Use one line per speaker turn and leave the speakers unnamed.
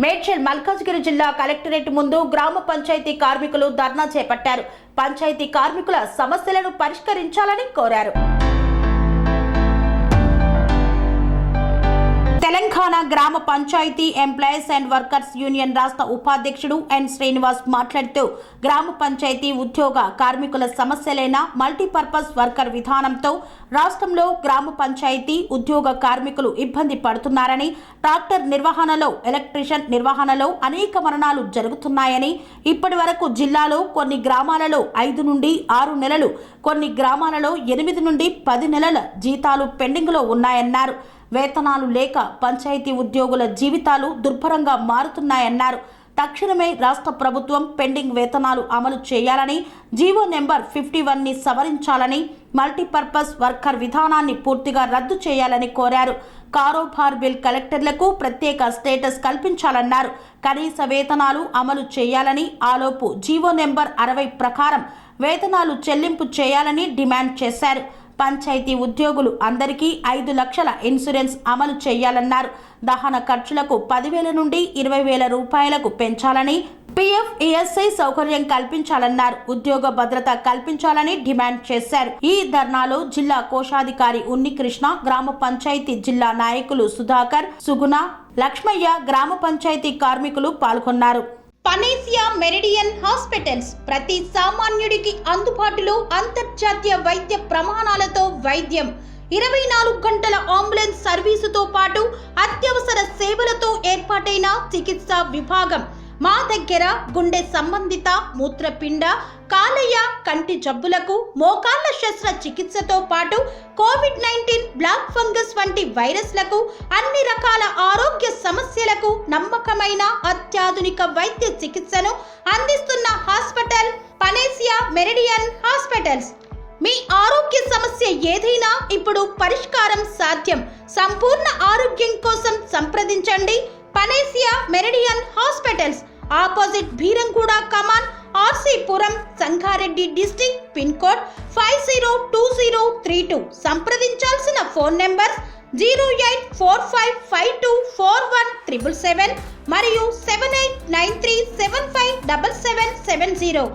మేడ్చల్ మల్కాజ్గిరి జిల్లా కలెక్టరేట్ ముందు గ్రామ పంచాయతీ కార్మికులు ధర్నా చేపట్టారు. పంచాయతీ కార్మికుల సమస్యలను పరిష్కరించాలని కోరారు. తెలంగాణ గ్రామ panchayat employees and workers union రాష్ట్ర ఉపాధ్యక్షుడు ఎన్ శ్రీనివాస్ మాట్లాడుతూ గ్రామ పంచాయతీ ఉద్యోగ కార్మికుల సమస్యలైన మల్టీపర్పస్ వర్కర్ విధానంతో రాష్ట్రంలో గ్రామ పంచాయతీ ఉద్యోగ కార్మికులు ఇబ్బంది పడుతున్నారని, ట్రాక్టర్ నిర్వహణలో, ఎలక్ట్రీషియన్ నిర్వహణలో అనేక మరణాలు జరుగుతున్నాయని, ఇప్పటి వరకు జిల్లాలో కొన్ని గ్రామాలలో 5 నుండి 6 నెలలు, కొన్ని గ్రామాలలో 8 నుండి 10 నెలల జీతాలు పెండింగ్లో ఉన్నాయన్నారు. వేతనాలు లేక పంచాయతీ ఉద్యోగుల జీవితాలు దుర్భరంగా మారుతున్నాయన్నారు. తక్షణమే రాష్ట్ర ప్రభుత్వం పెండింగ్ వేతనాలు అమలు చేయాలని, జీవో నెంబర్ 51ని సవరించాలని, మల్టీపర్పస్ వర్కర్ విధానాన్ని పూర్తిగా రద్దు చేయాలని కోరారు. కారోబార్ బిల్ కలెక్టర్లకు ప్రత్యేక స్టేటస్ కల్పించాలన్నారు. కనీస వేతనాలు అమలు చేయాలని, ఆలోపు జీవో నెంబర్ 60 ప్రకారం వేతనాలు చెల్లింపు చేయాలని డిమాండ్ చేశారు. పంచాయతీ ఉద్యోగులు అందరికీ 5 లక్షల ఇన్సూరెన్స్ అమలు చేయాలన్నారు. దహన ఖర్చులకు 10,000 నుండి 20,000 రూపాయలకు పెంచాలని, PF, ESI సౌకర్యం కల్పించాలన్నారు. ఉద్యోగ భద్రత కల్పించాలని డిమాండ్ చేశారు. ఈ ధర్నాలో జిల్లా కోశాధికారి ఉన్నికృష్ణ, గ్రామ పంచాయతీ జిల్లా నాయకులు సుధాకర్, సుగుణ, లక్ష్మయ్య, గ్రామ పంచాయతీ కార్మికులు పాల్గొన్నారు. పనేసియా మెరిడియన్ హాస్పిటల్స్ ప్రతి సామాన్యుడికి అందుబాటులో అంతర్జాతీయ వైద్య ప్రమాణాలతో వైద్యం, 24 గంటల అంబులెన్స్ సర్వీసుతో పాటు అత్యవసర సేవలతో ఏర్పాటైన చికిత్సా విభాగం. మా దగ్గర గుండె సంబంధిత, మూత్రపిండ, కాలేయ, కంటి జబ్బులకు, మోకాళ్ల శస్త్ర చికిత్సతో పాటు కోవిడ్-19, బ్లాక్ ఫంగస్ వంటి వైరస్లకు, అన్ని రకాల ఆరోగ్య సమస్యలకు నమ్మకమైన అత్యాధునిక వైద్య చికిత్సను అందిస్తున్న హాస్పిటల్ పనేసియా మెరిడియన్ హాస్పిటల్స్. మీ ఆరోగ్య సమస్య ఏదైనా ఇప్పుడు పరిష్కారం సాధ్యం. సంపూర్ణ ఆరోగ్యం కోసం సంప్రదించండి Panacea Meridian hospitals, opposite Bheeramguda కమాన్, RC Puram, Sangareddy district, pin code 502032. సంప్రదించాల్సిన ఫోన్ నెంబర్ 0845524177 మరియు 7893757770.